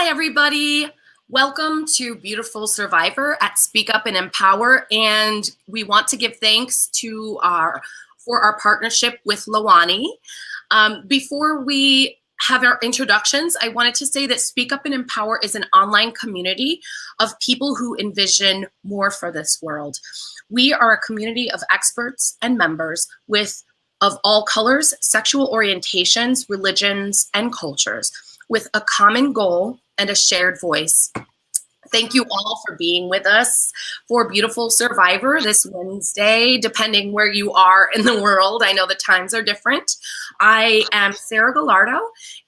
Hi, everybody. Welcome to Beautiful Survivor at Speak Up and Empower. And we want to give thanks to for our partnership with Lawani. Before we have our introductions, I wanted to say that Speak Up and Empower is an online community of people who envision more for this world. We are a community of experts and members of all colors, sexual orientations, religions, and cultures, with a common goal and a shared voice. Thank you all for being with us for Beautiful Survivor this Wednesday, depending where you are in the world. I know the times are different. I am Sarah Gallardo,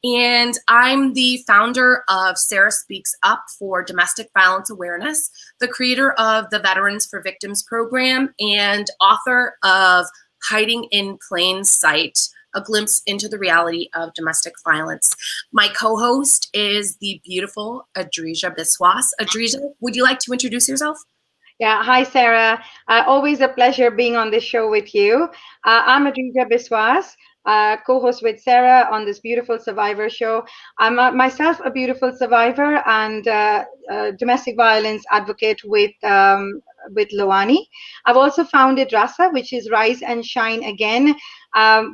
and I'm the founder of Sarah Speaks Up for Domestic Violence Awareness, the creator of the Veterans for Victims program, and author of Hiding in Plain Sight, a glimpse into the reality of domestic violence. My co-host is the beautiful Adrija Biswas. Adrija, would you like to introduce yourself? Yeah, hi, Sarah. Always a pleasure being on this show with you. I'm Adrija Biswas, co-host with Sarah on this beautiful Survivor show. I'm myself a beautiful survivor and domestic violence advocate with Lawani. I've also founded RASA, which is Rise and Shine Again,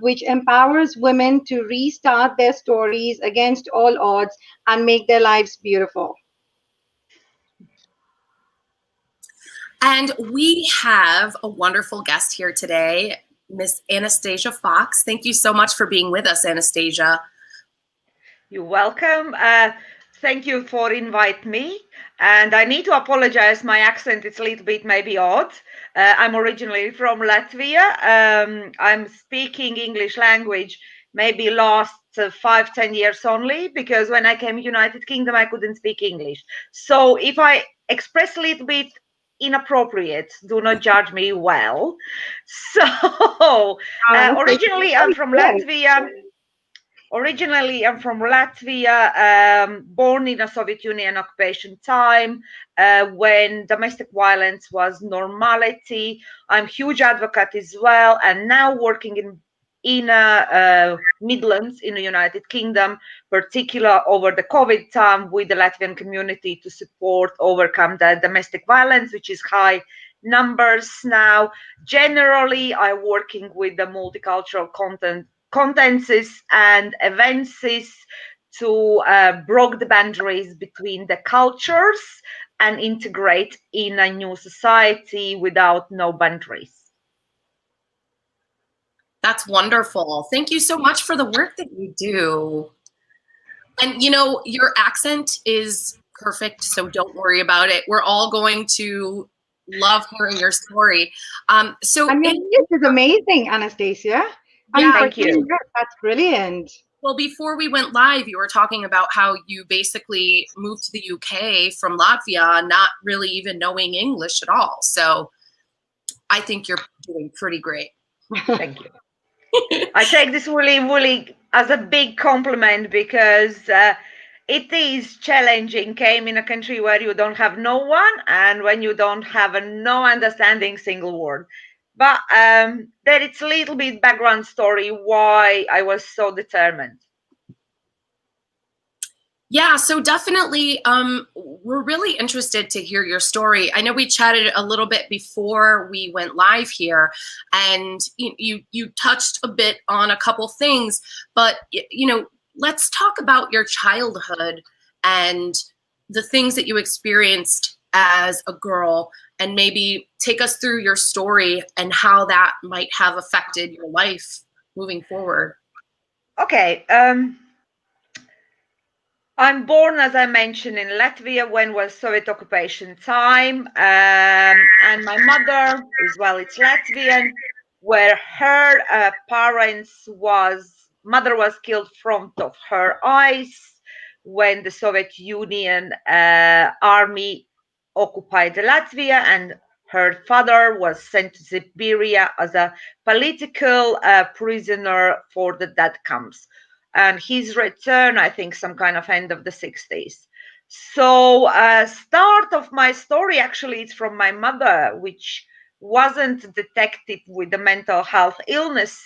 which empowers women to restart their stories against all odds and make their lives beautiful. And we have a wonderful guest here today, Miss Anastasia Fox. Thank you so much for being with us, Anastasia. You're welcome. Thank you for inviting me. And I need to apologize. My accent is a little bit maybe odd. I'm originally from Latvia. I'm speaking English language maybe last 5-10 years only, because when I came to United Kingdom, I couldn't speak English. So if I express a little bit inappropriate, do not judge me well. So originally I'm from Latvia. Born in a Soviet Union occupation time, when domestic violence was normality. I'm huge advocate as well, and now working in Midlands in the United Kingdom, particular over the COVID time with the Latvian community to support overcome the domestic violence, which is high numbers now. Generally, I'm working with the multicultural contents and events to break the boundaries between the cultures and integrate in a new society without no boundaries. That's wonderful. Thank you so much for the work that you do. And you know, your accent is perfect, so don't worry about it. We're all going to love hearing your story. So I mean, this is amazing, Anastasia. Yeah, thank you. That's brilliant. Well, before we went live, you were talking about how you basically moved to the UK from Latvia, not really even knowing English at all. So I think you're doing pretty great. Thank you. I take this really as a big compliment, because it is challenging. Came in a country where you don't have no one, and when you don't have no understanding single word. But there is a little bit background story why I was so determined. Yeah, so definitely, we're really interested to hear your story. I know we chatted a little bit before we went live here, and you touched a bit on a couple things, but you know, let's talk about your childhood and the things that you experienced as a girl, and maybe take us through your story and how that might have affected your life moving forward. Okay. I'm born, as I mentioned, in Latvia when was Soviet occupation time, and my mother as well, it's Latvian, where her mother was killed front of her eyes when the Soviet Union army occupied Latvia, and her father was sent to Siberia as a political prisoner for the death camps. And his return, I think, some kind of end of the 60s. So start of my story actually is from my mother, which wasn't detected with the mental health illness,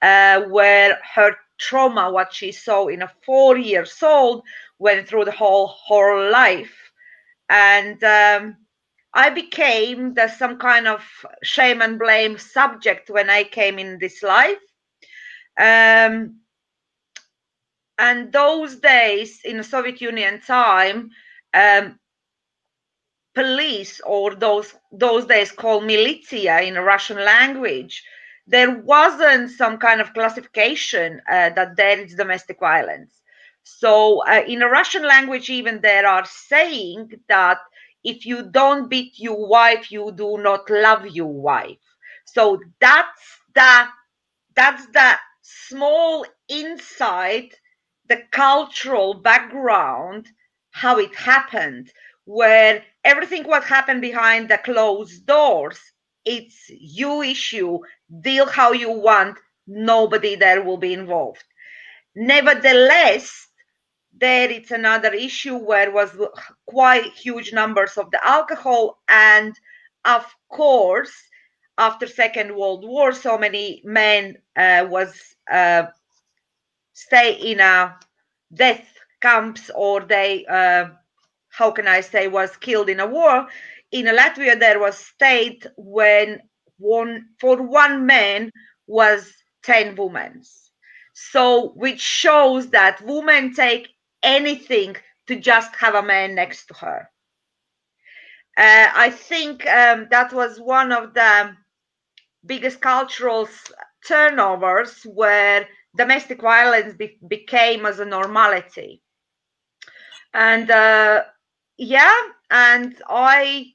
where her trauma what she saw in a 4 years old went through the whole life. And I became some kind of shame and blame subject when I came in this life. And those days in the Soviet Union time, police, or those days called militia in Russian language, there wasn't some kind of classification that there is domestic violence. So in a Russian language, even there are saying that if you don't beat your wife, you do not love your wife. So that's the small insight, the cultural background, how it happened, where everything what happened behind the closed doors, it's your issue, deal how you want, nobody there will be involved. Nevertheless, there it's another issue where was quite huge numbers of the alcohol, and of course after Second World War so many men was stay in a death camps, or they how can I say, was killed in a war. In Latvia there was state when for one man was 10 women. So which shows that women take anything to just have a man next to her. I think that was one of the biggest cultural turnovers where domestic violence became as a normality. And yeah, and I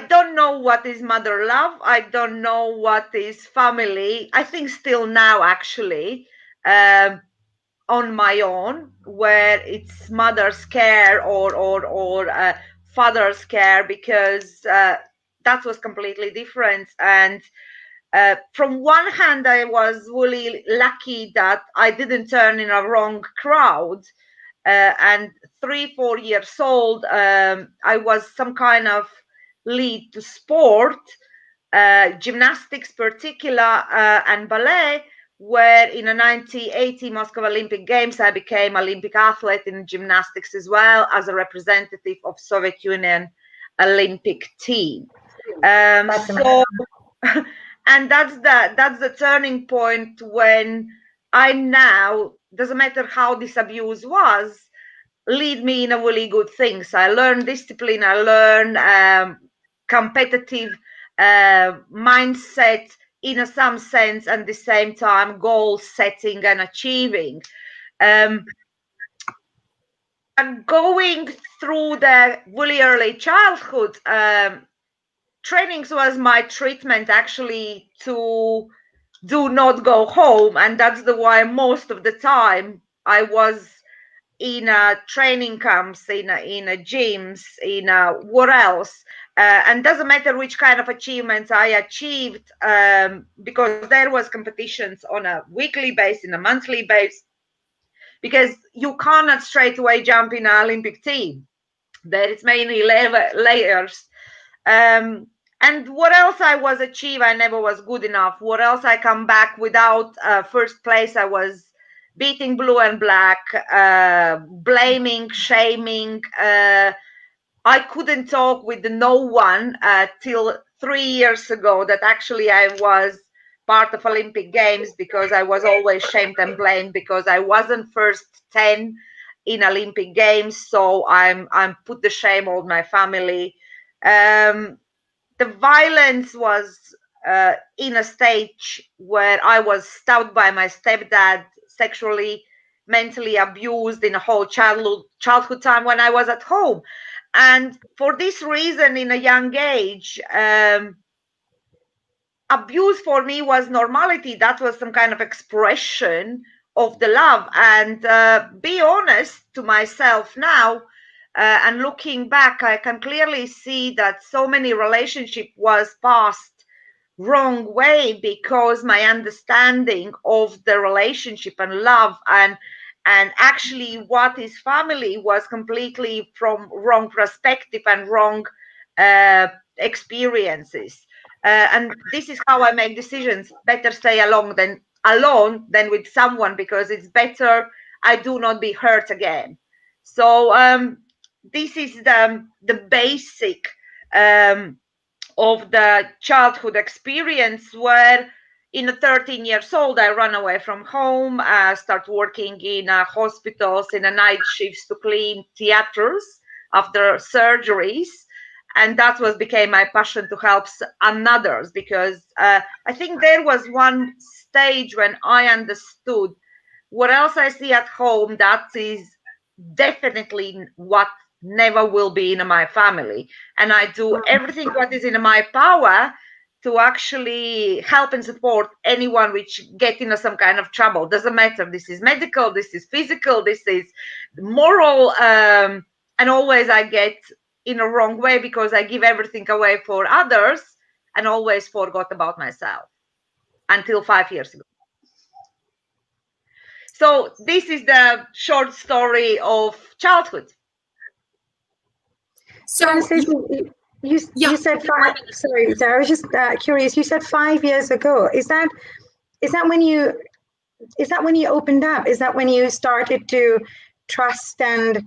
don't know what is mother love. I don't know what is family. I think still now actually on my own, where it's mother's care or father's care, because that was completely different. And from one hand, I was really lucky that I didn't turn in a wrong crowd. And 3-4 years old, I was some kind of lead to sport, gymnastics particular, and ballet, where in the 1980 Moscow Olympic Games, I became Olympic athlete in gymnastics as well as a representative of Soviet Union Olympic team. So, and that's the turning point when I now, doesn't matter how this abuse was, lead me in a really good things. I learned discipline, I learned competitive mindset in some sense, and the same time goal setting and achieving. And going through the really early childhood, trainings was my treatment actually to do not go home, and that's the why most of the time I was in training camps, in gyms, in what else, and doesn't matter which kind of achievements I achieved, because there was competitions on a weekly basis, in a monthly basis, because you cannot straight away jump in an Olympic team. There is many layers. And what else I was achieve, I never was good enough. What else I come back without first place, I was beating blue and black, blaming, shaming. I couldn't talk with no one till 3 years ago that actually I was part of Olympic Games, because I was always shamed and blamed because I wasn't first 10 in Olympic Games. So I'm put the shame on my family. The violence was in a stage where I was stalked by my stepdad, sexually, mentally abused in a whole childhood time when I was at home. And for this reason, in a young age, abuse for me was normality. That was some kind of expression of the love. And be honest to myself now, and looking back, I can clearly see that so many relationship was passed wrong way, because my understanding of the relationship and love and actually what is family was completely from wrong perspective and wrong experiences. And this is how I make decisions. Better stay alone than alone than with someone, because it's better I do not be hurt again. So this is the basic of the childhood experience, where in a 13 years old I ran away from home, start working in hospitals in a night shifts to clean theaters after surgeries, and that was became my passion to help others, because I think there was one stage when I understood what else I see at home, that is definitely what never will be in my family. And I do everything what is in my power to actually help and support anyone which get into some kind of trouble. Doesn't matter. This is medical, this is physical, this is moral. And always I get in a wrong way because I give everything away for others and always forgot about myself until 5 years ago. So this is the short story of childhood. So Francis, you said five. Sorry, I was just curious. You said 5 years ago. Is that when you opened up? Is that when you started to trust? And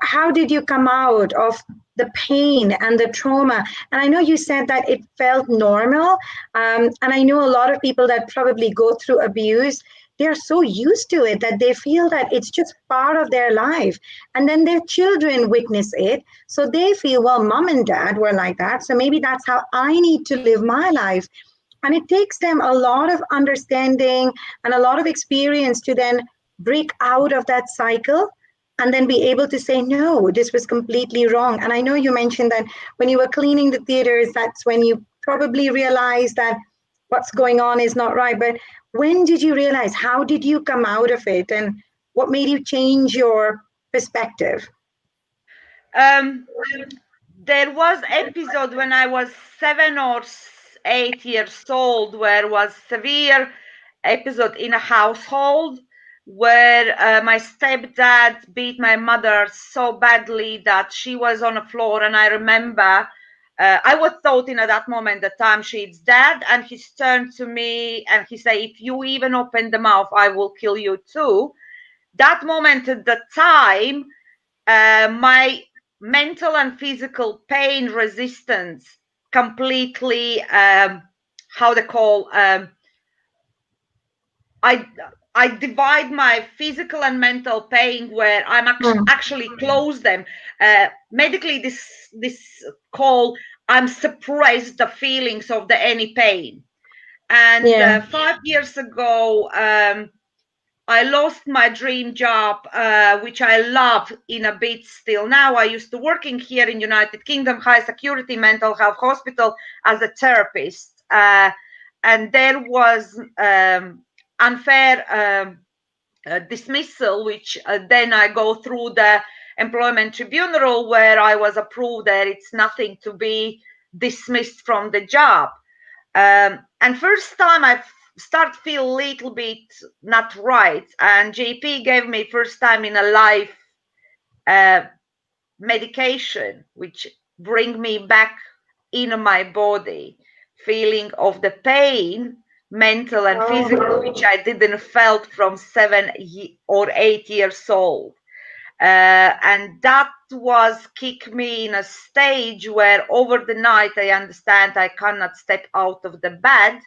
how did you come out of the pain and the trauma? And I know you said that it felt normal. And I know a lot of people that probably go through abuse, they're so used to it that they feel that it's just part of their life. And then their children witness it. So they feel, well, mom and dad were like that. So maybe that's how I need to live my life. And it takes them a lot of understanding and a lot of experience to then break out of that cycle and then be able to say, no, this was completely wrong. And I know you mentioned that when you were cleaning the theaters, that's when you probably realized that what's going on is not right. But when did you realize? How did you come out of it? And what made you change your perspective? There was episode when I was 7 or 8 years old where was severe episode in a household where my stepdad beat my mother so badly that she was on the floor. And I remember I was thought in at that moment the time she's dead, and he turned to me and he said, if you even open the mouth, I will kill you too. That moment at the time, my mental and physical pain resistance completely how they call I divide my physical and mental pain where I'm actually close them. Medically, this call I'm suppressed the feelings of the any pain. And 5 years ago, I lost my dream job, which I love in a bit still now. I used to working here in United Kingdom, high security mental health hospital as a therapist. And there was unfair dismissal, which then I go through the employment tribunal where I was approved that it's nothing to be dismissed from the job. And first time I start feel a little bit not right, and GP gave me first time in a life medication which bring me back in my body, feeling of the pain, mental and physical, which I didn't felt from 7 or 8 years old. And that was kick me in a stage where over the night I understand I cannot step out of the bed,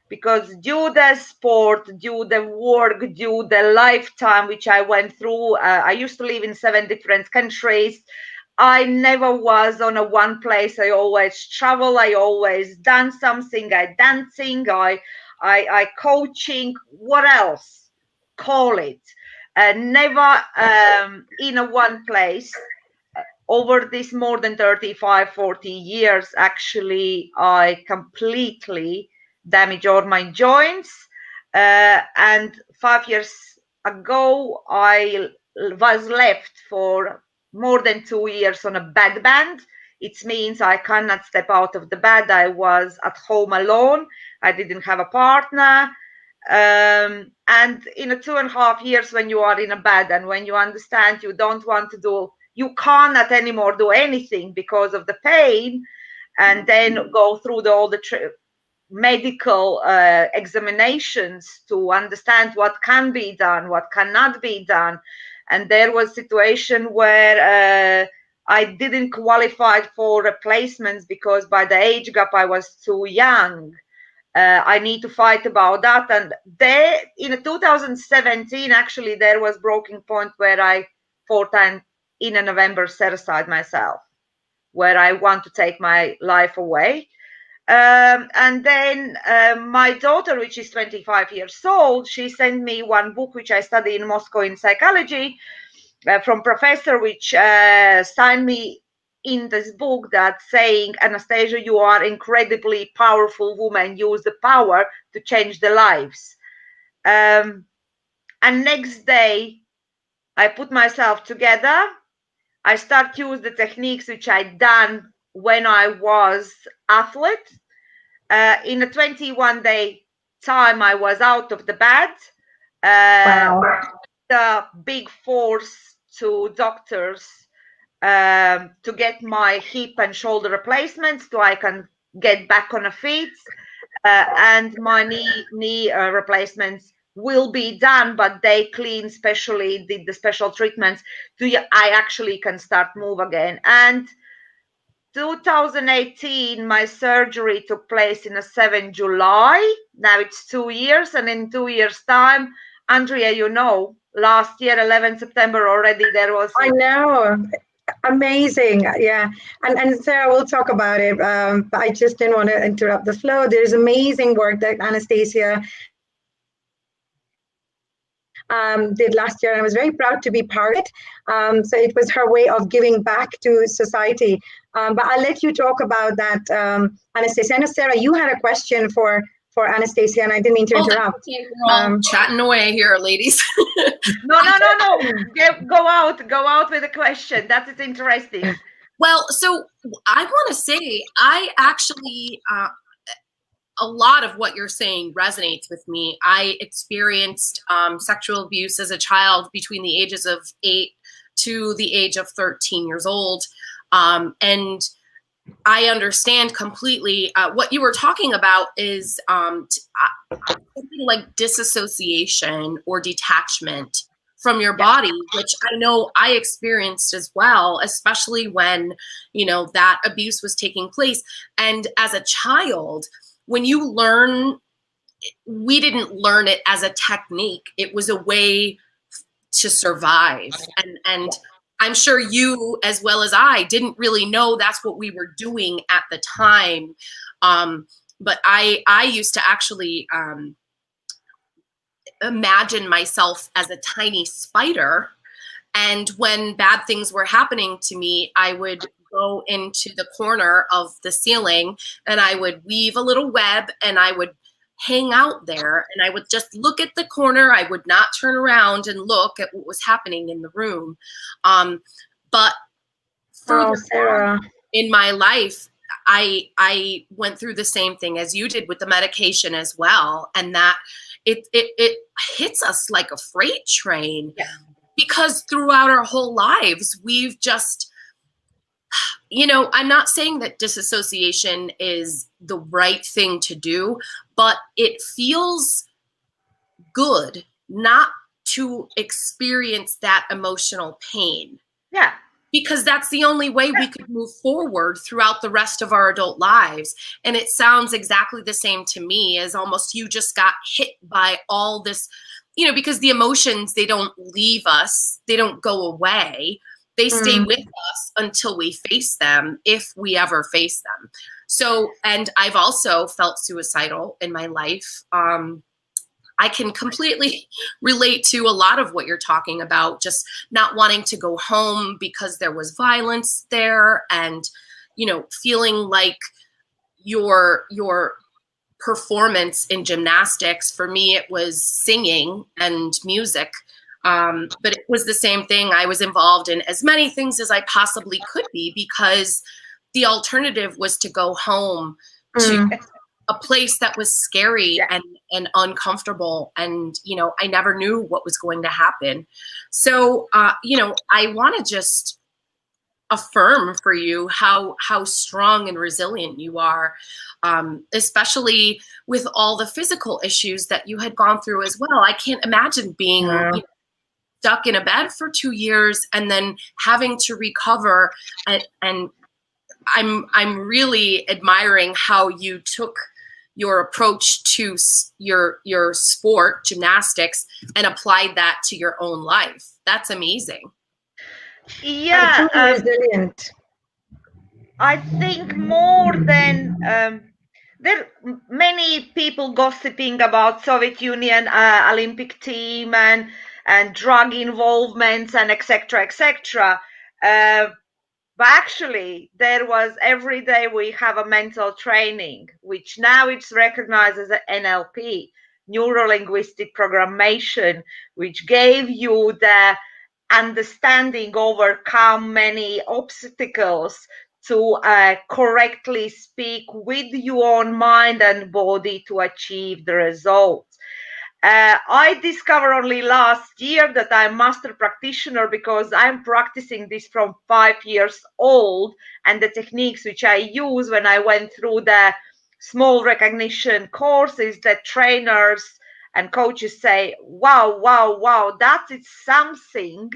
because due the sport, due the work, due the lifetime which I went through, I used to live in 7 different countries. I never was on a one place. I always travel. I always done something. I dancing. I coaching. What else? Call it. Never in a one place. Over this more than 35, 40 years, actually, I completely damaged all my joints. And 5 years ago, I was left for more than 2 years on a bed band. It means I cannot step out of the bed. I was at home alone. I didn't have a partner. And in a 2.5 years, when you are in a bed and when you understand you don't want to do, you cannot anymore do anything because of the pain, and then go through all the medical examinations to understand what can be done, what cannot be done. And there was a situation where I didn't qualify for replacements because by the age gap I was too young. I need to fight about that. And there, in 2017, actually, there was breaking point where I thought in November set aside myself, where I want to take my life away. And then my daughter, which is 25 years old, she sent me one book which I study in Moscow in psychology from professor, which signed me in this book that saying, Anastasia, you are incredibly powerful woman. Use the power to change the lives. And next day, I put myself together. I start use the techniques which I done when I was athlete. In a 21-day time, I was out of the bed. Wow. The big force to doctors to get my hip and shoulder replacements so I can get back on the feet, and my knee replacements will be done, but they clean specially, did the special treatments so I actually can start move again. And 2018 my surgery took place in the 7th July. Now it's 2 years, and in 2 years time, Andrea, you know, last year 11 September already there was I know. Amazing. Yeah. And Sarah, we'll talk about it. But I just didn't want to interrupt the flow. There's amazing work that Anastasia did last year, and I was very proud to be part of it. So it was her way of giving back to society. But I'll let you talk about that, Anastasia. I know, Sarah, you had a question for Anastasia, and I didn't mean to interrupt. Okay, we're all chatting away here, ladies. No. Go out with a question. That is interesting. Well, so I want to say, I actually, a lot of what you're saying resonates with me. I experienced sexual abuse as a child between the ages of 8 to the age of 13 years old. And I understand completely. What you were talking about is something like disassociation or detachment from your body, which I know I experienced as well, especially when, you know, that abuse was taking place. And as a child, when you learn, we didn't learn it as a technique. It was a way to survive. And I'm sure you, as well as I, didn't really know that's what we were doing at the time. But I used to actually imagine myself as a tiny spider. And when bad things were happening to me, I would go into the corner of the ceiling and I would weave a little web and I would hang out there and I would just look at the corner. I would not turn around and look at what was happening in the room. But further Sarah, in my life, I went through the same thing as you did with the medication as well. And that it hits us like a freight train. Yeah. Because throughout our whole lives, we've just, you know, I'm not saying that disassociation is the right thing to do, but it feels good not to experience that emotional pain. Yeah. Because that's the only way we could move forward throughout the rest of our adult lives. And it sounds exactly the same to me as almost you just got hit by all this, you know, because the emotions, they don't leave us. They don't go away. They stay with us until we face them, if we ever face them. So, and I've also felt suicidal in my life. I can completely relate to a lot of what you're talking about, just not wanting to go home because there was violence there and, you know, feeling like your performance in gymnastics, for me, it was singing and music. But it was the same thing. I was involved in as many things as I possibly could be because the alternative was to go home to a place that was scary and uncomfortable. And, you know, I never knew what was going to happen. So, you know, I want to just affirm for you how strong and resilient you are, especially with all the physical issues that you had gone through as well. I can't imagine being stuck in a bed for 2 years and then having to recover. And I'm really admiring how you took your approach to your sport, gymnastics, and applied that to your own life. That's amazing. Yeah, truly resilient. I think more than there are many people gossiping about Soviet Union Olympic team and drug involvements and etc. But actually, there was every day we have a mental training, which now it's recognized as an NLP, neuro linguistic programmation, which gave you the understanding overcome many obstacles to correctly speak with your own mind and body to achieve the results. I discovered only last year that I'm master practitioner because I'm practicing this from 5 years old, and the techniques which I use when I went through the small recognition courses that trainers and coaches say, wow, that is something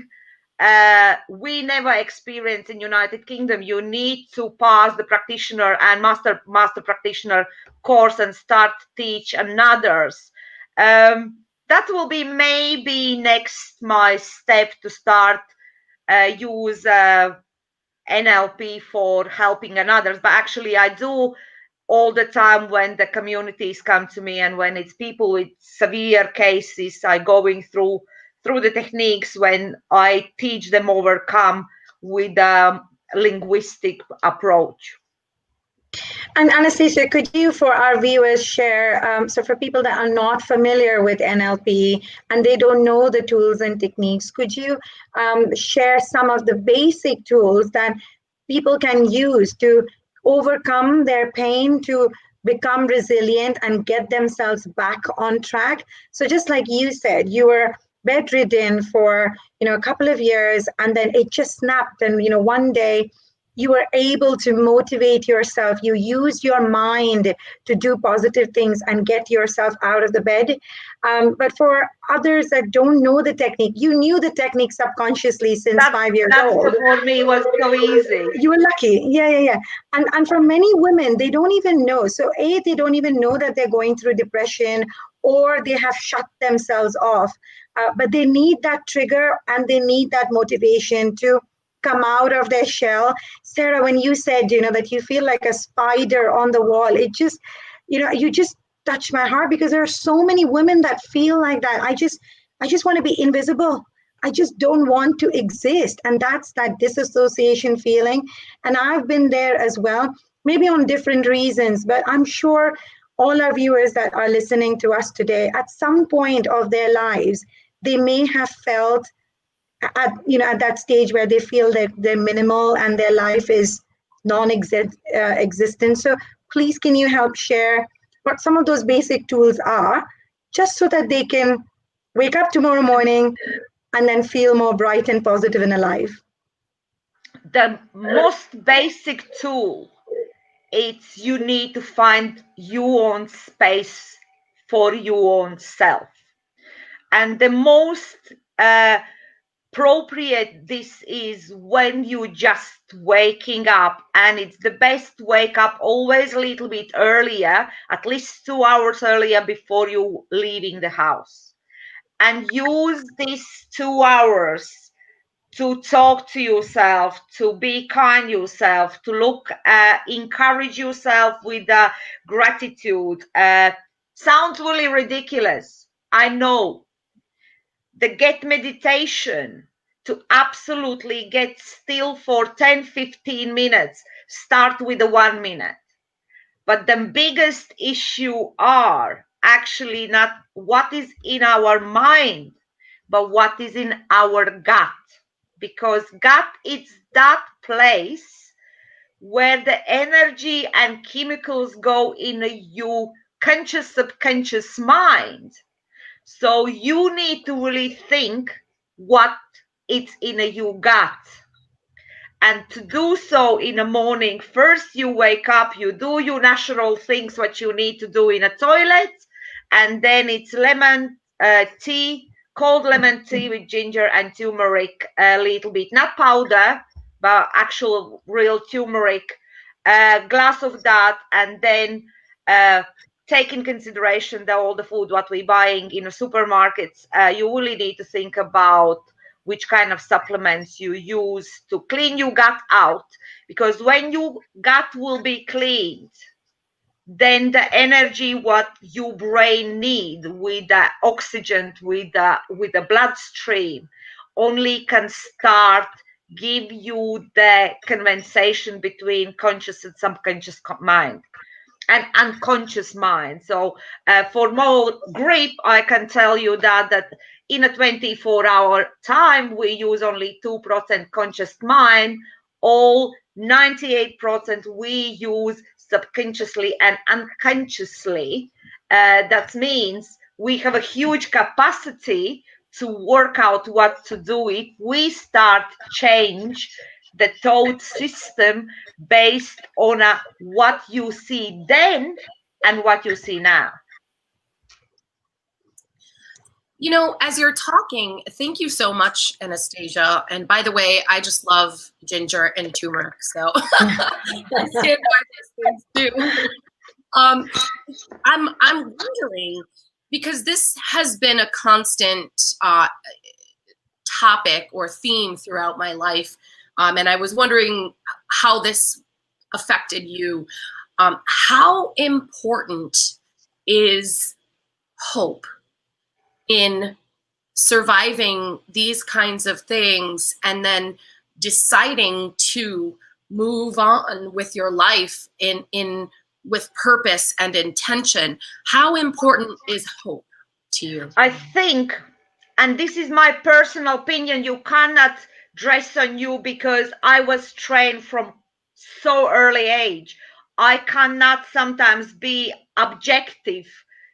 we never experienced in United Kingdom. You need to pass the practitioner and master practitioner course and start teach others. That will be maybe next my step to start use NLP for helping others. But actually, I do all the time when the communities come to me and when it's people with severe cases, I going through the techniques when I teach them overcome with a linguistic approach. And Anastasia, could you, for our viewers, share, so for people that are not familiar with NLP and they don't know the tools and techniques, could you share some of the basic tools that people can use to overcome their pain, to become resilient and get themselves back on track? So just like you said, you were bedridden for a couple of years, and then it just snapped, and one day you were able to motivate yourself. You use your mind to do positive things and get yourself out of the bed. But for others that don't know the technique, you knew the technique subconsciously since 5 years old. For me was so easy. You were lucky. Yeah. And for many women, they don't even know. So they don't even know that they're going through depression, or they have shut themselves off. But they need that trigger and they need that motivation to come out of their shell. Sarah, when you said, that you feel like a spider on the wall, it just, you just touched my heart, because there are so many women that feel like that. I just want to be invisible. I just don't want to exist. And that's that disassociation feeling. And I've been there as well, maybe on different reasons, but I'm sure all our viewers that are listening to us today, at some point of their lives, they may have felt at that stage where they feel that they're minimal and their life is non-existent. So please, can you help share what some of those basic tools are, just so that they can wake up tomorrow morning and then feel more bright and positive and alive? The most basic tool, it's you need to find your own space for your own self. And the most appropriate this is when you just waking up, and it's the best wake up always a little bit earlier, at least 2 hours earlier before you leaving the house, and use these 2 hours to talk to yourself, to be kind yourself, to look encourage yourself with gratitude. Sounds really ridiculous, I know. The get meditation, to absolutely get still for 10-15 minutes. Start with the 1 minute. But the biggest issue are actually not what is in our mind, but what is in our gut. Because gut is that place where the energy and chemicals go in your conscious subconscious mind. So you need to really think what it's in your gut. And to do so in the morning, first you wake up, you do your natural things, what you need to do in a toilet, and then it's lemon tea, cold lemon tea with ginger and turmeric a little bit, not powder, but actual real turmeric, a glass of that, and then take in consideration that all the food what we're buying in the supermarkets, you really need to think about which kind of supplements you use to clean your gut out, because when your gut will be cleaned, then the energy what your brain need with the oxygen, with the bloodstream, only can start give you the conversation between conscious and subconscious mind and unconscious mind. So for more grip, I can tell you that in a 24-hour time, we use only 2% conscious mind. All 98% we use subconsciously and unconsciously. That means we have a huge capacity to work out what to do if we start change the thought system based on what you see then and what you see now. You know, as you're talking, thank you so much, Anastasia. And by the way, I just love ginger and turmeric, so I stand by these things too. I'm wondering, because this has been a constant topic or theme throughout my life, and I was wondering how this affected you. How important is hope in surviving these kinds of things and then deciding to move on with your life in with purpose and intention? How important is hope to you? I think, and this is my personal opinion, you cannot dress on you, because I was trained from so early age. I cannot sometimes be objective,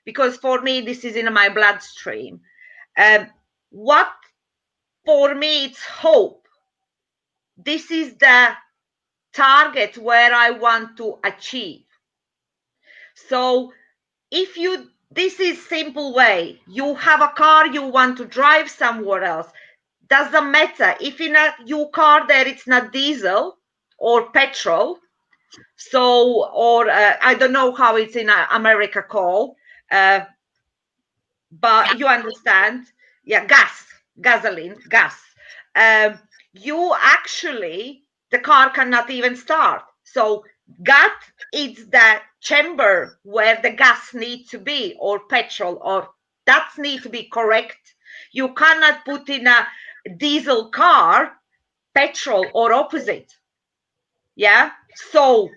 because for me this is in my bloodstream. What for me it's hope. This is the target where I want to achieve. So if you, this is simple way, you have a car, you want to drive somewhere else, doesn't matter if in your car there it's not diesel or petrol, so or I don't know how it's in America called, but you understand, yeah, gasoline, gas. You actually, the car cannot even start. So gut is the chamber where the gas needs to be, or petrol, or that needs to be correct. You cannot put in a diesel car petrol or opposite. Yeah. So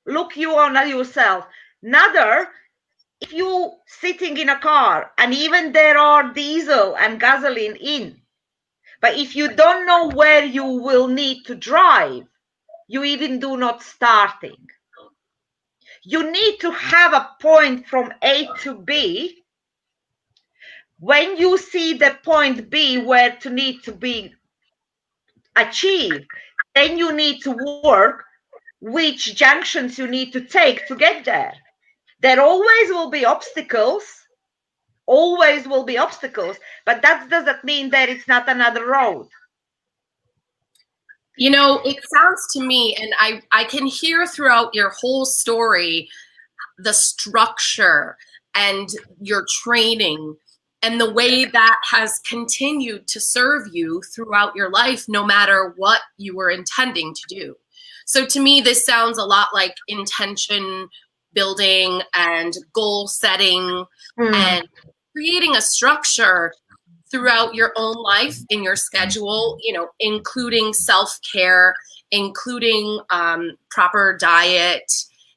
look you on yourself. Another, if you sitting in a car and even there are diesel and gasoline in, but if you don't know where you will need to drive, you even do not starting. You need to have a point from A to B. When you see the point B where to need to be achieved, then you need to work which junctions you need to take to get there. There always will be obstacles, but that doesn't mean that it's not another road. You know, it sounds to me, and I can hear throughout your whole story the structure and your training and the way that has continued to serve you throughout your life, no matter what you were intending to do. So to me, this sounds a lot like intention building and goal setting and creating a structure throughout your own life, in your schedule, you know, including self-care, including proper diet,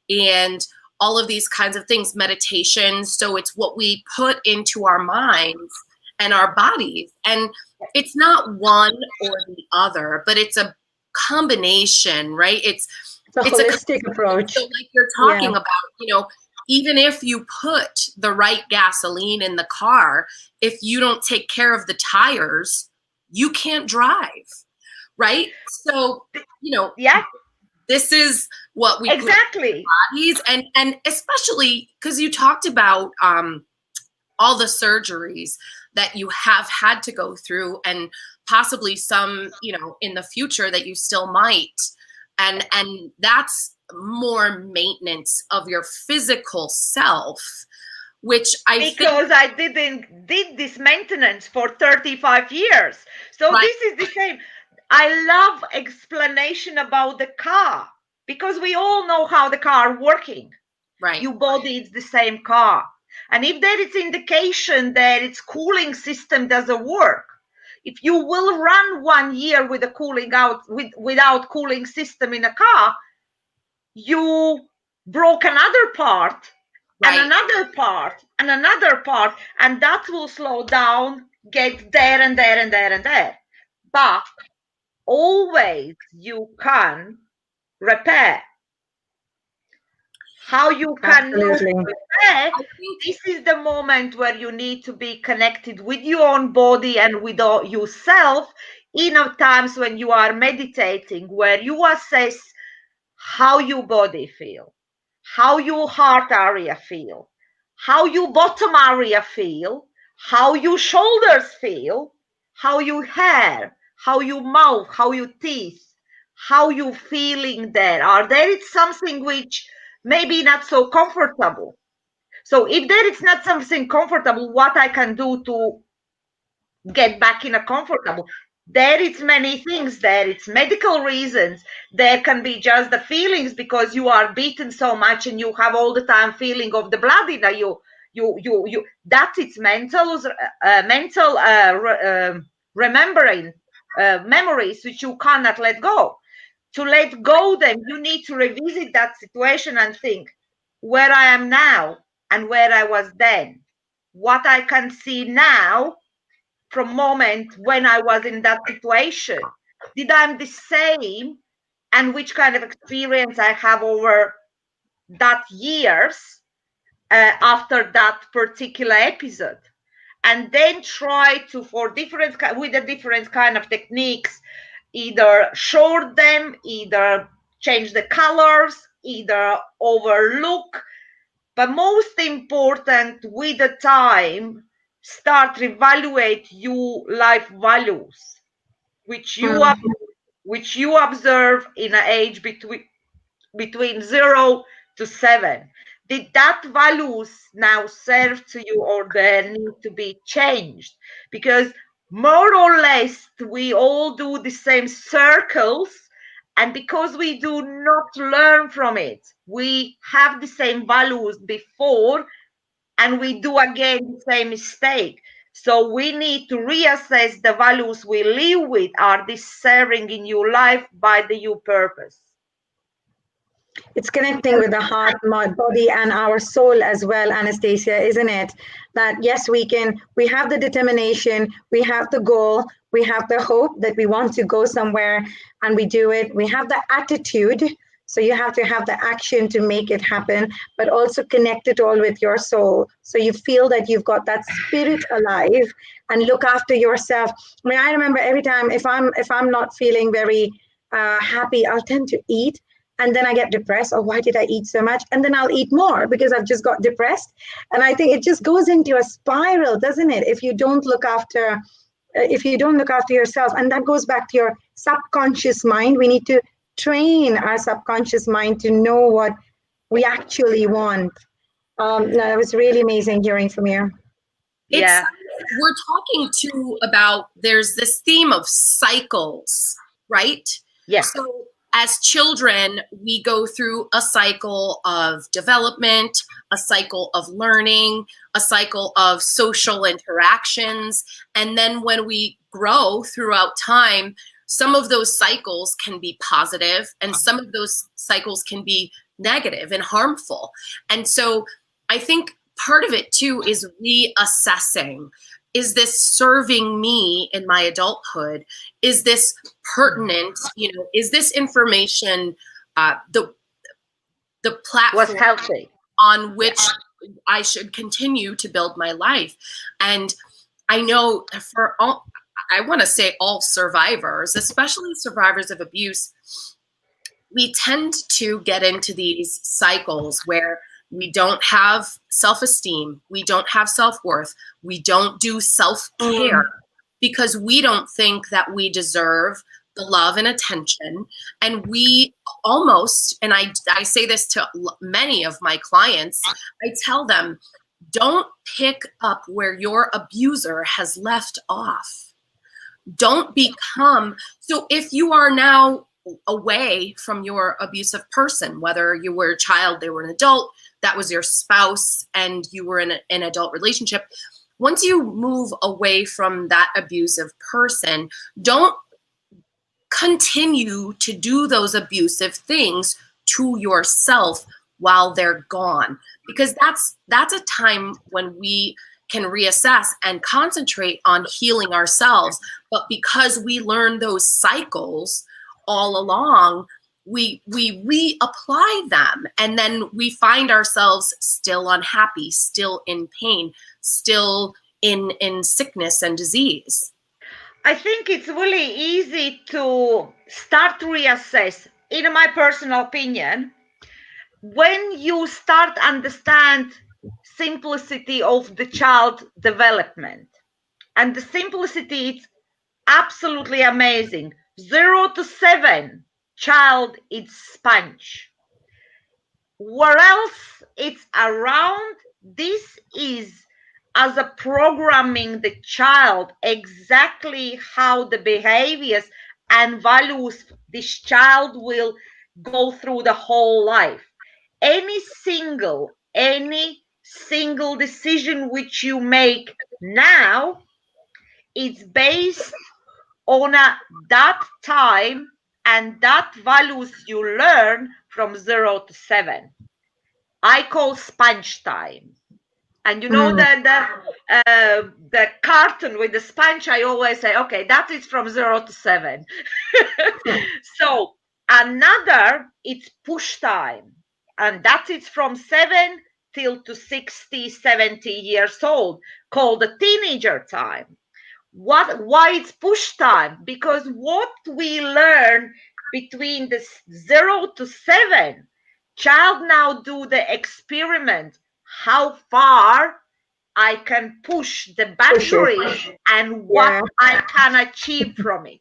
and all of these kinds of things, meditation. So it's what we put into our minds and our bodies. And it's not one or the other, but it's a combination, right? It's a holistic approach. So like you're talking about, you know, even if you put the right gasoline in the car, if you don't take care of the tires, you can't drive. right? So, Yeah, this is what we exactly. put in our bodies, and especially because you talked about all the surgeries that you have had to go through, and possibly some, in the future that you still might, and that's more maintenance of your physical self, which because I did this maintenance for 35 years. So right. this is the same. I love explanation about the car, because we all know how the car working. Right. Your body is the same car. And if there is indication that its cooling system doesn't work, if you will run 1 year with a cooling out without cooling system in a car, you broke another part, right. and another part, and another part, and that will slow down, get there and there and there and there. But always you can repair. How you can repair, this is the moment where you need to be connected with your own body and with yourself in times when you are meditating, where you assess how your body feel, how your heart area feel, how your bottom area feel, how your shoulders feel, how your hair, how your mouth, how your teeth, how you feeling there. Are there something which maybe not so comfortable? So if there is not something comfortable, what I can do to get back in a comfortable? There is many things. There it's medical reasons. There can be just the feelings because you are beaten so much and you have all the time feeling of the blood in you. That it's mental remembering memories which you cannot let go. To let go them, you need to revisit that situation and think where I am now and where I was then. What I can see now from moment when I was in that situation. Did I'm the same, and which kind of experience I have over that years after that particular episode. And then try to, with the different kind of techniques, either short them, either change the colors, either overlook, but most important, with the time, start reevaluate your life values, which you observe in an age between 0 to 7. Did that values now serve to you, or they need to be changed? Because more or less we all do the same circles, and because we do not learn from it, we have the same values before and we do again the same mistake. So we need to reassess the values we live with. Are these serving in your life by the your purpose? It's connecting with the heart, body, and our soul as well, Anastasia, isn't it? That yes, we have the determination, we have the goal, we have the hope that we want to go somewhere, and we do it. We have the attitude. So you have to have the action to make it happen, but also connect it all with your soul. So you feel that you've got that spirit alive and look after yourself. I mean, I remember every time if I'm not feeling very happy, I'll tend to eat. And then I get depressed. Oh, why did I eat so much? And then I'll eat more because I've just got depressed. And I think it just goes into a spiral, doesn't it? If you don't look after yourself, and that goes back to your subconscious mind. We need to train our subconscious mind to know what we actually want. No, it was really amazing hearing from you. Yeah. We're talking too about, there's this theme of cycles, right? Yes. So as children, we go through a cycle of development, a cycle of learning, a cycle of social interactions. And then when we grow throughout time, some of those cycles can be positive and some of those cycles can be negative and harmful. And so I think part of it too is reassessing. Is this serving me in my adulthood? Is this pertinent? Is this information the platform was healthy on which I should continue to build my life? And I know I want to say all survivors, especially survivors of abuse, we tend to get into these cycles where we don't have self-esteem, we don't have self-worth, we don't do self-care because we don't think that we deserve the love and attention. And we almost, and I say this to many of my clients, I tell them, don't pick up where your abuser has left off. Don't become, so if you are now away from your abusive person, whether you were a child, they were an adult, that was your spouse, and you were in an adult relationship, once you move away from that abusive person, don't continue to do those abusive things to yourself while they're gone, because that's a time when we can reassess and concentrate on healing ourselves. But because we learn those cycles all along, we reapply them, and then we find ourselves still unhappy, still in pain, still in sickness and disease. I think it's really easy to start to reassess, in my personal opinion, when you start understand simplicity of the child development. And the simplicity is absolutely amazing. 0 to 7, child is sponge. Where else it's around, this is as a programming the child exactly how the behaviors and values this child will go through the whole life. Any single decision which you make now, it's based on that time and that values you learn from 0 to 7. I call sponge time. And you know the carton with the sponge, I always say, okay, that is from 0 to 7. So another, it's push time. And that is from 7 till to 60, 70 years old, called the teenager time. Why it's push time? Because what we learn between the 0 to 7, child now do the experiment, how far I can push the boundary and what I can achieve from it.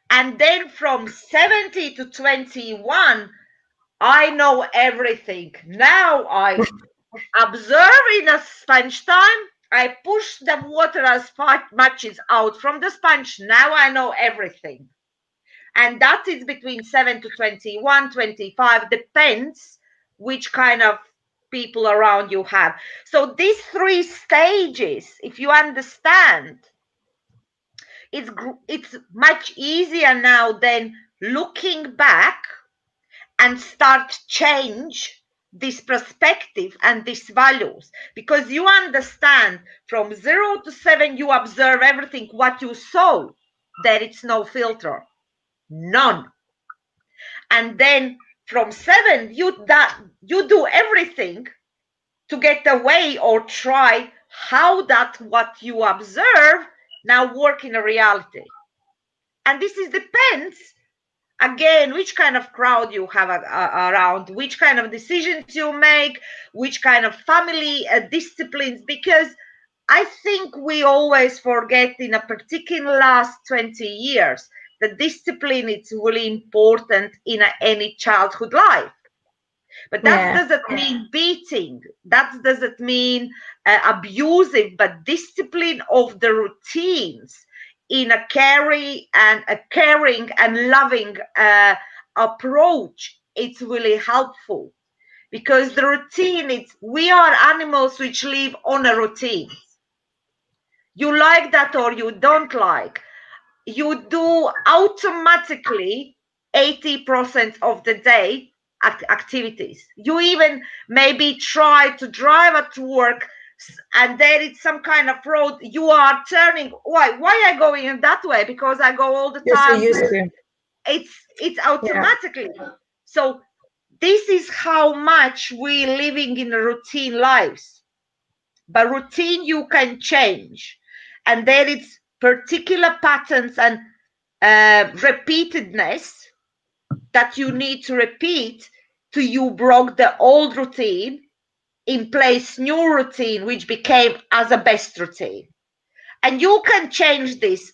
And then from 70 to 21, I know everything. Now I observe in a sponge time, I push the water as much as out from the sponge. Now I know everything. And that is between 7 to 21, 25, depends which kind of people around you have. So these 3 stages, if you understand, it's much easier now than looking back and start change this perspective and these values, because you understand from 0 to 7 you observe everything what you saw, there is no filter, none. And then from 7 you do everything to get away or try how that what you observe now work in a reality. And this is depends again which kind of crowd you have around, which kind of decisions you make, which kind of family disciplines, because I think we always forget in a particular last 20 years that discipline is really important in any childhood life. But that doesn't mean beating, that doesn't mean abusive, but discipline of the routines in a caring and loving approach. It's really helpful, because the routine, we are animals which live on a routine. You like that or you don't like, you do automatically 80% of the day activities. You even maybe try to drive at work and there is some kind of road you are turning. Why are you going in that way? Because I go all the time. You're so used to. It's automatically. So this is how much we living in routine lives. But routine you can change. and there is particular patterns and repeatedness that you need to repeat till you broke the old routine, in place new routine, which became as a best routine. And you can change this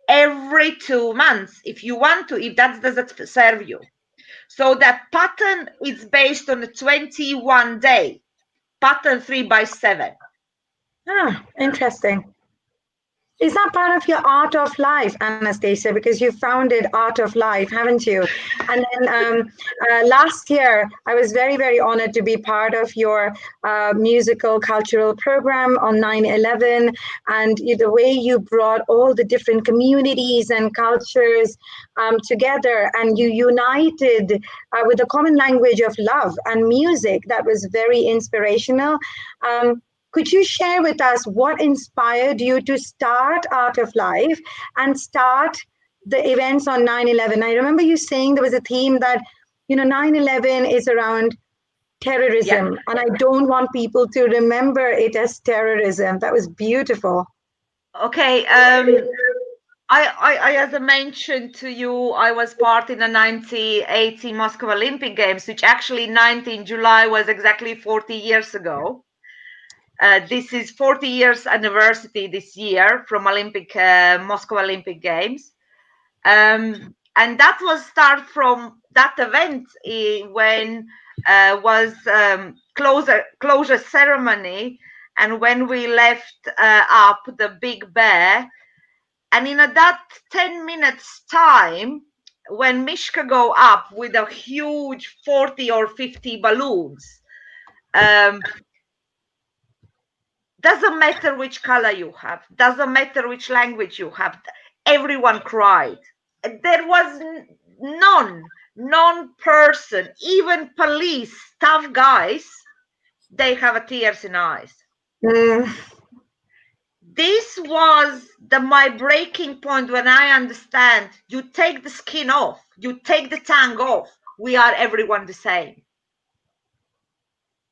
every 2 months if you want to, if that doesn't serve you. So that pattern is based on a 21-day pattern 3x7. Ah, interesting. Is that part of your art of life, Anastasia? Because you founded Art of Life, haven't you? And then last year, I was very, very honored to be part of your musical cultural program on 9/11, and the way you brought all the different communities and cultures together, and you united with a common language of love and music. That was very inspirational. Could you share with us what inspired you to start Art of Life and start the events on 9/11? I remember you saying there was a theme that, 9/11 is around terrorism, and I don't want people to remember it as terrorism. That was beautiful. Okay. I, as I mentioned to you, I was part in the 1980 Moscow Olympic Games, which actually 19 July was exactly 40 years ago. This is 40 years anniversary this year from Moscow Olympic Games. And that was start from that event when was closure ceremony, and when we left up the Big Bear, and in that 10 minutes time, when Mishka go up with a huge 40 or 50 balloons, doesn't matter which color you have, doesn't matter which language you have, everyone cried. There was non person, even police, tough guys, they have tears in eyes. This was my breaking point when I understand you take the skin off, you take the tongue off, we are everyone the same.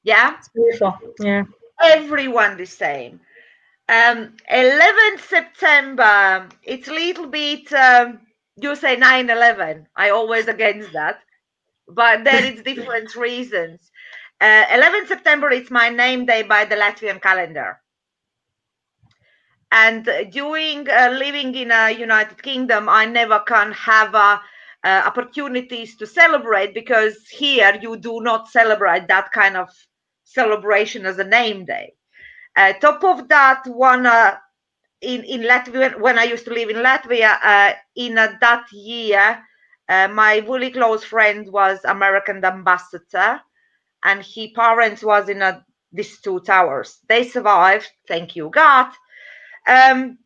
Yeah? It's beautiful. Yeah. Everyone the same. 11th September, it's a little bit, you say 9/11. I always against that, but there is different reasons. 11th September is my name day by the Latvian calendar. And during living in a United Kingdom, I never can have opportunities to celebrate, because here you do not celebrate that kind of celebration as a name day. Top of that, one in Latvia, when I used to live in Latvia, in that year, my really close friend was American ambassador, and his parents was in these two towers. They survived, thank you God. And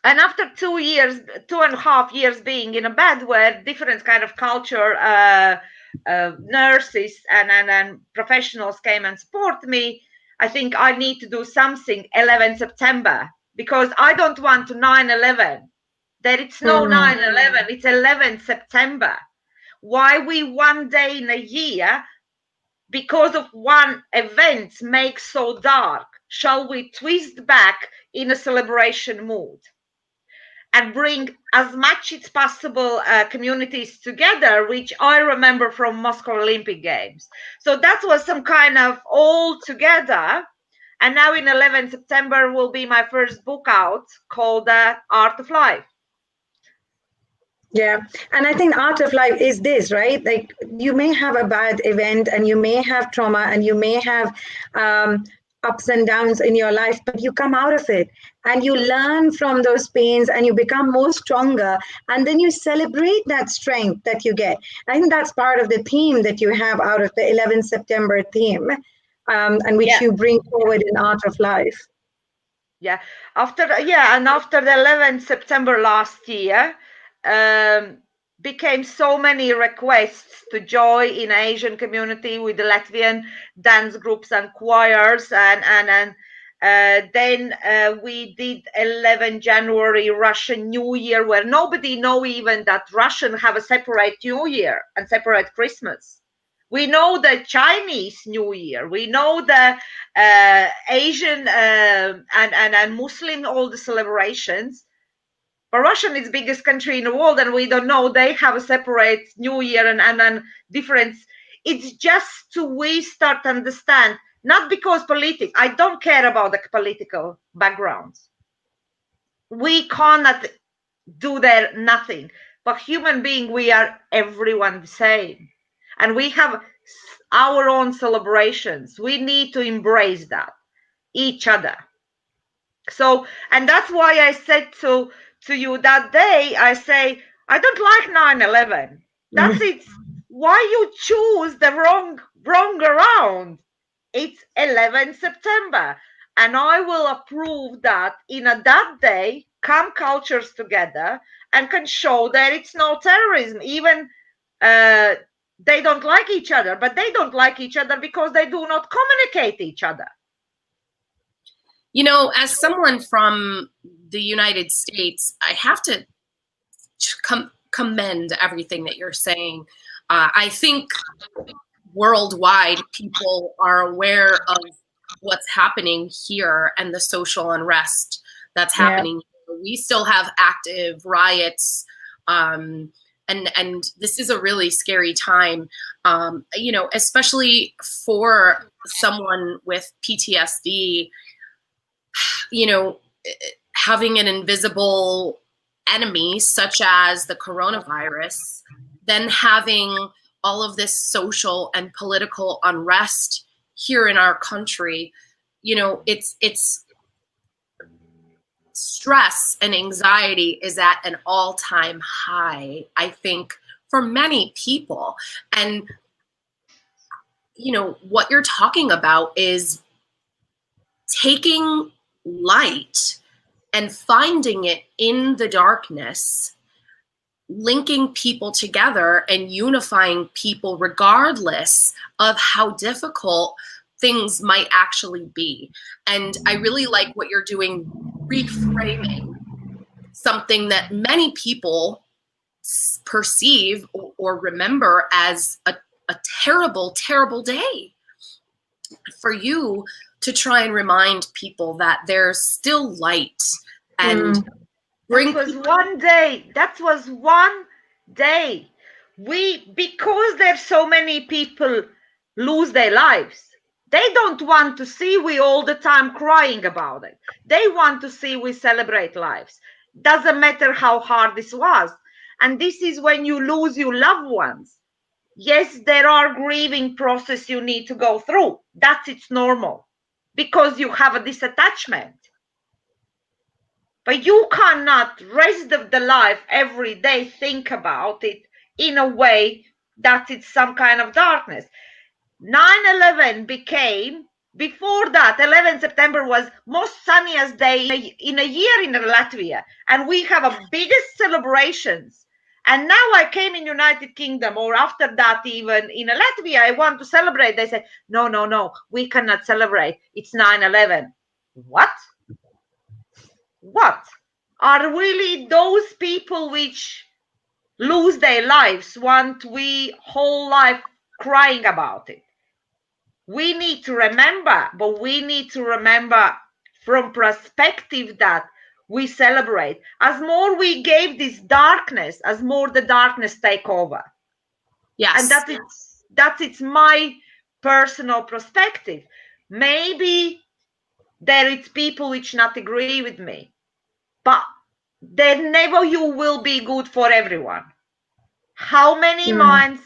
after 2 years, 2.5 years being in a bed where different kind of culture, nurses and professionals came and support me, I think I need to do something 11 September, because I don't want to 9/11. There it's no 9/11, it's 11 September. Why we one day in a year, because of one event, make so dark? Shall we twist back in a celebration mood and bring as much as possible communities together, which I remember from Moscow Olympic Games. So that was some kind of all together. And now in 11 September will be my first book out called Art of Life. Yeah. And I think Art of Life is this, right? Like, you may have a bad event and you may have trauma and you may have ups and downs in your life, but you come out of it and you learn from those pains and you become more stronger, and then you celebrate that strength that you get. I think that's part of the theme that you have out of the 11th September theme, and which you bring forward in Art of Life. Yeah. After the 11th September last year, became so many requests to join in Asian community with the Latvian dance groups and choirs, and then we did 11 January Russian New Year, where nobody know even that Russian have a separate New Year and separate Christmas. We know the Chinese New Year. We know the Asian and Muslim, all the celebrations. But Russian is the biggest country in the world, and we don't know they have a separate New Year and difference. It's just to we start to understand, not because politics. I don't care about the political backgrounds. We cannot do there nothing. But human being, we are everyone the same. And we have our own celebrations. We need to embrace that, each other. So, and that's why I said to you that day, I say, I don't like 9/11. That's it. Why you choose the wrong around? It's 11 September. And I will approve that in a that day, come cultures together and can show that it's no terrorism. Even they don't like each other, but they don't like each other because they do not communicate each other. You know, as someone from the United States, I have to commend everything that you're saying. I think worldwide people are aware of what's happening here and the social unrest that's happening. Yeah. We still have active riots, and this is a really scary time, you know, especially for someone with PTSD. You know, having an invisible enemy such as the coronavirus, then having all of this social and political unrest here in our country, you know, it's stress and anxiety is at an all-time high, I think, for many people. And, you know, what you're talking about is taking light and finding it in the darkness, linking people together and unifying people regardless of how difficult things might actually be. And I really like what you're doing, reframing something that many people perceive or remember as a terrible, terrible day. For you to try and remind people that there's still light and that was one day. That was one day. Because there's so many people lose their lives, they don't want to see we all the time crying about it. They want to see we celebrate lives. Doesn't matter how hard this was. And this is when you lose your loved ones. Yes, there are grieving process you need to go through. It's normal because you have a disattachment. But you cannot rest of the life every day think about it in a way that it's some kind of darkness. 9/11 became, before that, 11 September was most sunniest day in a year in Latvia. And we have a biggest celebrations. And now I came in United Kingdom, or after that even in Latvia, I want to celebrate. They say, no, we cannot celebrate. It's 9/11. What? What? Are really those people which lose their lives want we whole life crying about it? We need to remember, but we need to remember from perspective that we celebrate. As more we gave this darkness, as more the darkness take over. Yes. And that's my personal perspective. Maybe there is people which not agree with me, but then never you will be good for everyone. How many minds,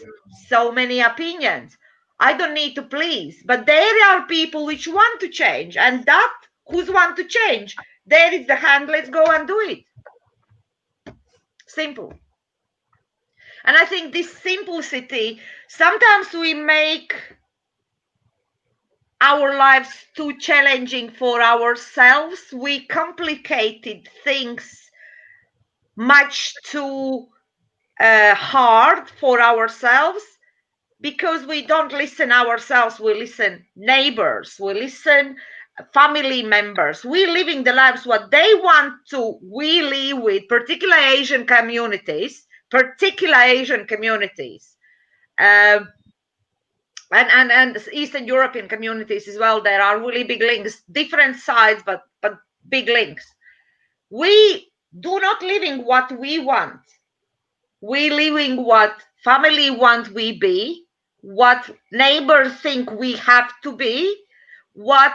so many opinions. I don't need to please, but there are people which want to change, and that who's want to change, there is the hand, let's go and do it. Simple. And I think this simplicity, sometimes we make our lives too challenging for ourselves. We complicated things much too hard for ourselves, because we don't listen ourselves. We listen neighbors, we listen family members. We living the lives what they want to we live with, particular Asian communities. and Eastern European communities as well, there are really big links, different sides, but big links. We do not living what we want. We living what family want we be, what neighbors think we have to be, what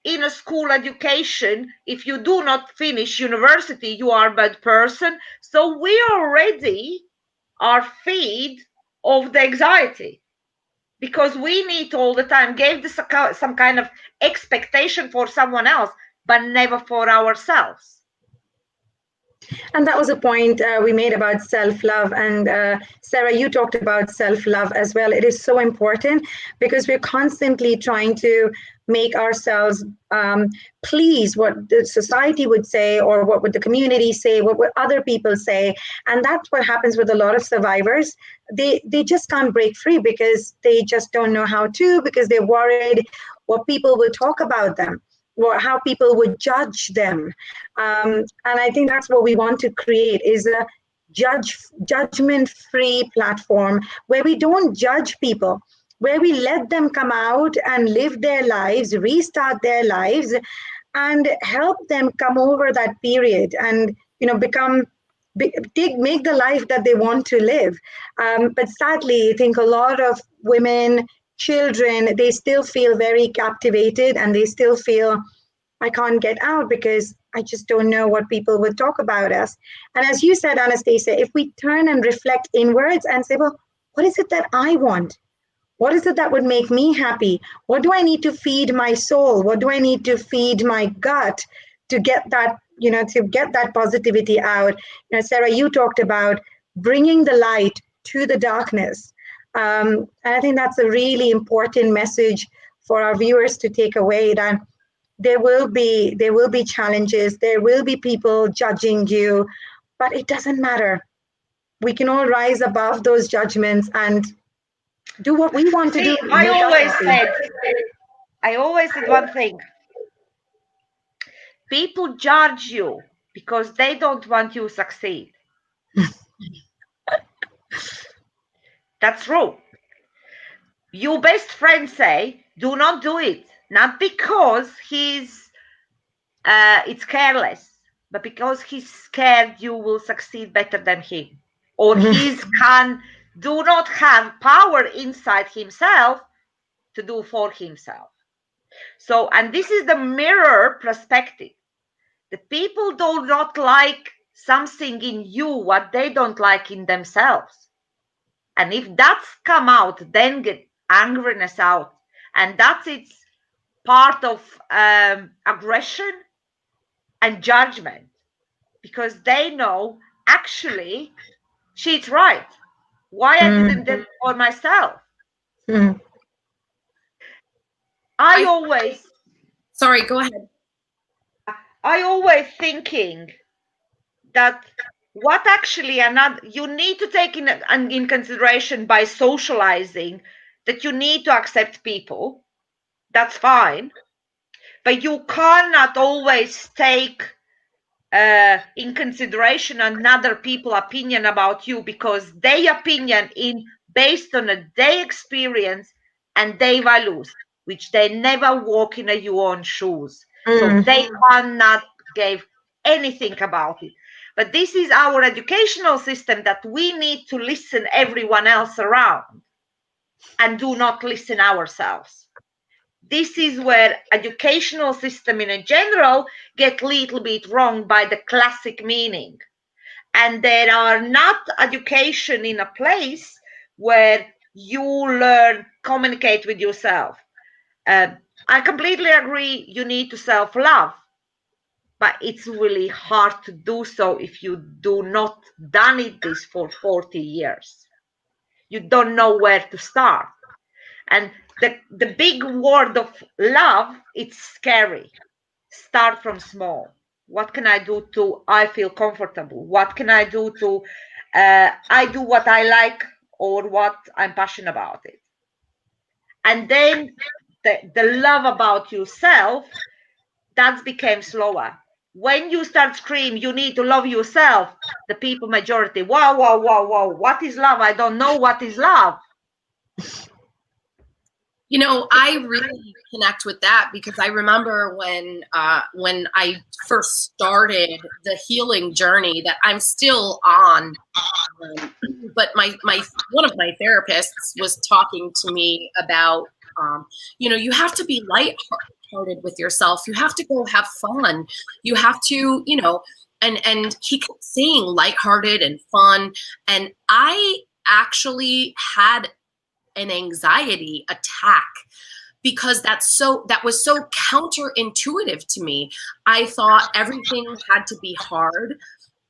in a school education, if you do not finish university, you are a bad person. So we already are feed of the anxiety, because we need all the time give this some kind of expectation for someone else, but never for ourselves. And that was a point we made about self-love. And Sarah, you talked about self-love as well. It is so important because we're constantly trying to make ourselves please what the society would say, or what would the community say, what would other people say. And that's what happens with a lot of survivors. They just can't break free because they just don't know how to, because they're worried what people will talk about them, or how people would judge them. And I think that's what we want to create, is a judgment-free platform where we don't judge people, where we let them come out and live their lives, restart their lives, and help them come over that period and become make the life that they want to live. But sadly, I think a lot of women, children, they still feel very captivated, and they still feel, I can't get out because I just don't know what people will talk about us. And as you said, Anastasia, if we turn and reflect inwards and say, well, what is it that I want? What is it that would make me happy? What do I need to feed my soul? What do I need to feed my gut to get that, to get that positivity out? Sarah, you talked about bringing the light to the darkness. And I think that's a really important message for our viewers to take away, that there will be challenges, there will be people judging you, but it doesn't matter. We can all rise above those judgments and do what we want to do. See, I always said one thing: people judge you because they don't want you to succeed. That's true. Your best friend say, do not do it, not because it's careless, but because he's scared you will succeed better than him, or he do not have power inside himself to do for himself. So, and this is the mirror perspective. The people do not like something in you what they don't like in themselves. And if that's come out, then get angriness out. And that's its part of aggression and judgment, because they know actually she's right. Why I didn't do it for myself? I always Sorry, go ahead. I always thinking that what actually you need to take in consideration by socializing, that you need to accept people. That's fine, but you cannot always take in consideration another people's opinion about you, because their opinion in based on their experience and their values, which they never walk in your own shoes. So they cannot give anything about it. But this is our educational system, that we need to listen everyone else around and do not listen ourselves. This is where educational system in a general get little bit wrong by the classic meaning. And there are not education in a place where you learn, communicate with yourself. I completely agree, you need to self-love, but it's really hard to do so if you do not done it this for 40 years. You don't know where to start. And the big word of love, it's scary. Start from small. What can I do to I feel comfortable? What can I do to I do what I like or what I'm passionate about it? And then the love about yourself, that became slower. When you start scream, you need to love yourself, the people majority, wow, wow, wow, wow, what is love? I don't know what is love. You know, I really connect with that because I remember when I first started the healing journey that I'm still on. But my one of my therapists was talking to me about, you know, you have to be lighthearted with yourself. You have to go have fun. You have to, you know, and he kept saying lighthearted and fun. And I actually had an anxiety attack because that was so counterintuitive to me. I thought everything had to be hard.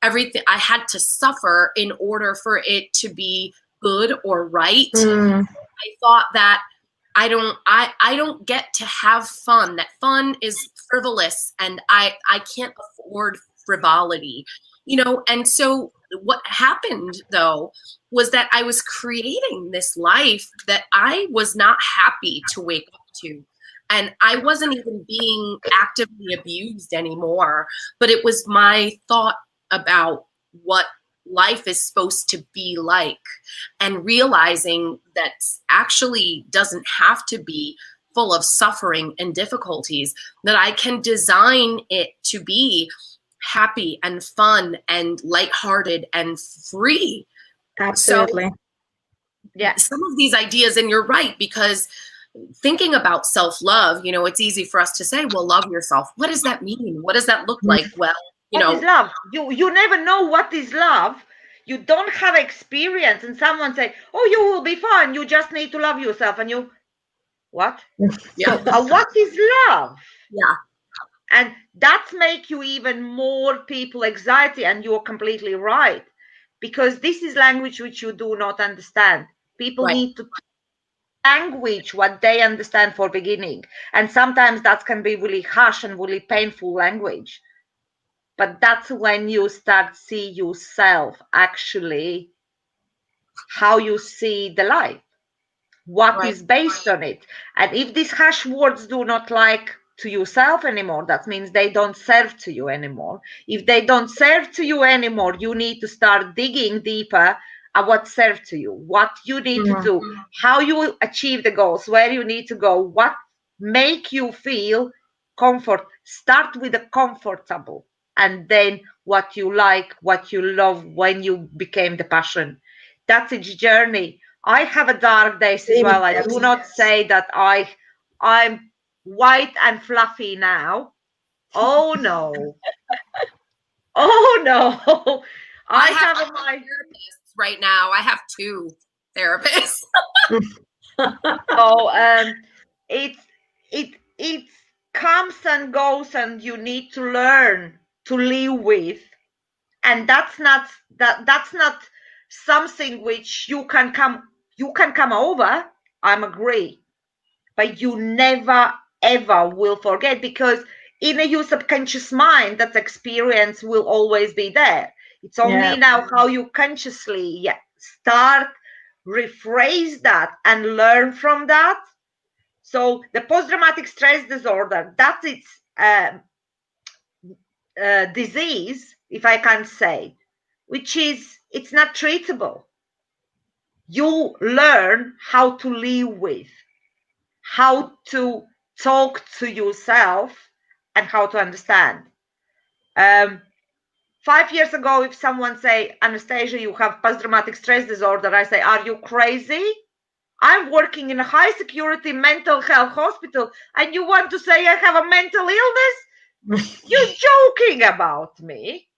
Everything I had to suffer in order for it to be good or right. I thought that I don't get to have fun. That fun is frivolous and I can't afford frivolity. You know, and so what happened though was that I was creating this life that I was not happy to wake up to. And I wasn't even being actively abused anymore, but it was my thought about what life is supposed to be like and realizing that actually doesn't have to be full of suffering and difficulties, that I can design it to be happy and fun and lighthearted and free. Absolutely. So yeah, some of these ideas, and you're right, because thinking about self-love, you know, it's easy for us to say, well, love yourself. What does that mean? What does that look like? Well, you know, what is love? You never know what is love. You don't have experience, and someone say, oh, you will be fine, you just need to love yourself, and you, what? Yeah. So what is love? Yeah. And that's make you even more people anxiety, and you're completely right, because this is language which you do not understand. People Right. need to language what they understand for beginning, and sometimes that can be really harsh and really painful language, but that's when you start see yourself actually how you see the life, what Right. is based on it. And if these harsh words do not like to yourself anymore, that means they don't serve to you anymore. If they don't serve to you anymore, you need to start digging deeper at what serves to you, what you need to do, how you achieve the goals, where you need to go, what make you feel comfort. Start with the comfortable, and then what you like, what you love when you became the passion. That's its journey. I have a dark days as well. I do not say that I'm white and fluffy now. Oh no. Oh no. I have my therapists right now. I have 2 therapists. so it comes and goes, and you need to learn to live with. And that's not something which you can come over. I'm agree. But you never ever will forget, because in your subconscious mind that experience will always be there. It's only now how you consciously start rephrase that and learn from that. So the post-traumatic stress disorder, that's its disease, if I can say, which is it's not treatable. You learn how to live with, how to talk to yourself, and how to understand. 5 years ago, if someone say, Anastasia, you have post-traumatic stress disorder, I say, are you crazy? I'm working in a high security mental health hospital, and you want to say I have a mental illness? You're joking about me.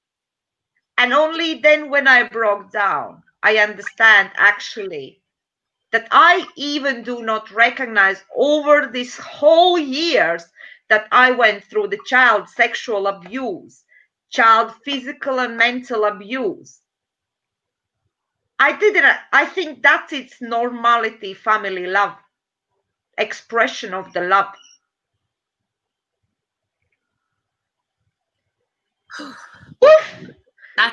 And only then, when I broke down, I understand actually that I even do not recognize over these whole years that I went through the child sexual abuse, child physical and mental abuse. I think that's its normality, family love, expression of the love.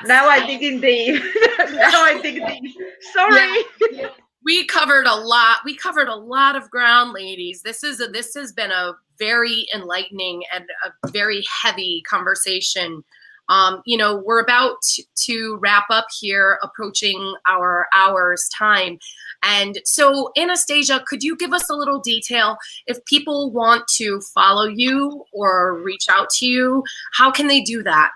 Now I dig in deep. Now I dig deep. Sorry. Yeah. We covered a lot. We covered a lot of ground, ladies. This has been a very enlightening and a very heavy conversation. You know, we're about to wrap up here, approaching our hour's time. And so, Anastasia, could you give us a little detail? If people want to follow you or reach out to you, how can they do that?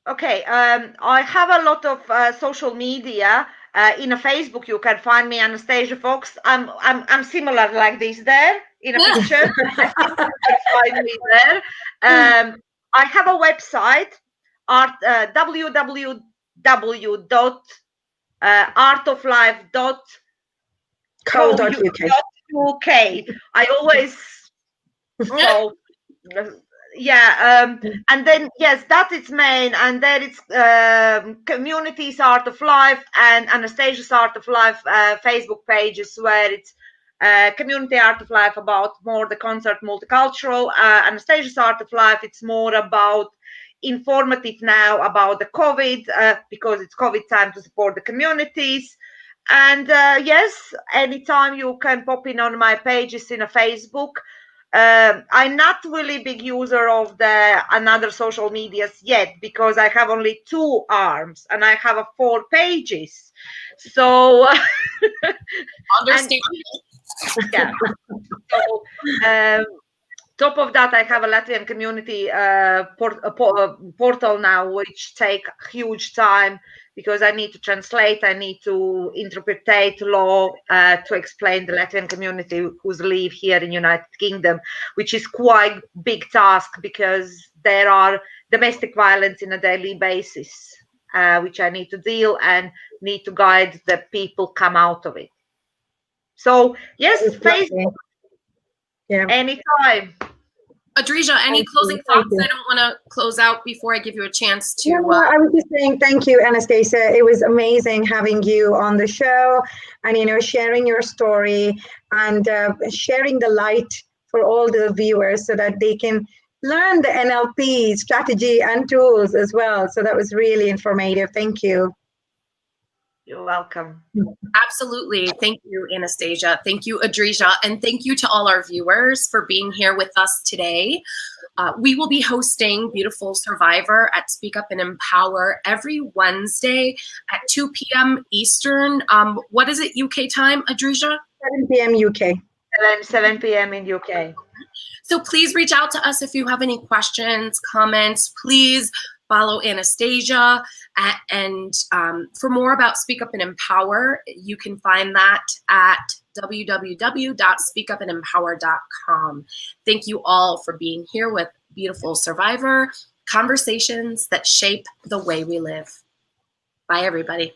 Okay, I have a lot of social media. In a Facebook, you can find me, Anastasia Fox. I'm similar like this there in a picture. You can find me there. I have a website, www.artoflife.co.uk. I always so yeah, and then yes, that is main, and then it's communities Art of Life and Anastasia's Art of Life Facebook pages, where it's community Art of Life about more the concert multicultural, Anastasia's Art of Life, it's more about informative now about the COVID, because it's COVID time to support the communities. And yes, anytime you can pop in on my pages in a Facebook. I'm not really big user of the another social medias yet, because I have only 2 arms and I have 4 pages. So Understandable. yeah. So top of that, I have a Latvian community portal now, which take huge time, because I need to translate, I need to interpretate law to explain the Latvian community who's live here in United Kingdom, which is quite big task, because there are domestic violence in a daily basis, which I need to deal and need to guide the people come out of it. So yes, Facebook, yeah, anytime. Adrija, any closing thoughts? I don't want to close out before I give you a chance to. I was just saying thank you, Anastasia. It was amazing having you on the show, and sharing your story and sharing the light for all the viewers, so that they can learn the NLP strategy and tools as well. So that was really informative. Thank you. You're welcome. Absolutely. Thank you, Anastasia. Thank you, Adrija. And thank you to all our viewers for being here with us today. We will be hosting Beautiful Survivor at Speak Up and Empower every Wednesday at 2 p.m. Eastern. What is it, UK time, Adrija? 7 p.m. UK. 7 p.m. in UK. So please reach out to us if you have any questions, comments. Please follow Anastasia. And for more about Speak Up and Empower, you can find that at www.speakupandempower.com. Thank you all for being here with Beautiful Survivor, conversations that shape the way we live. Bye, everybody.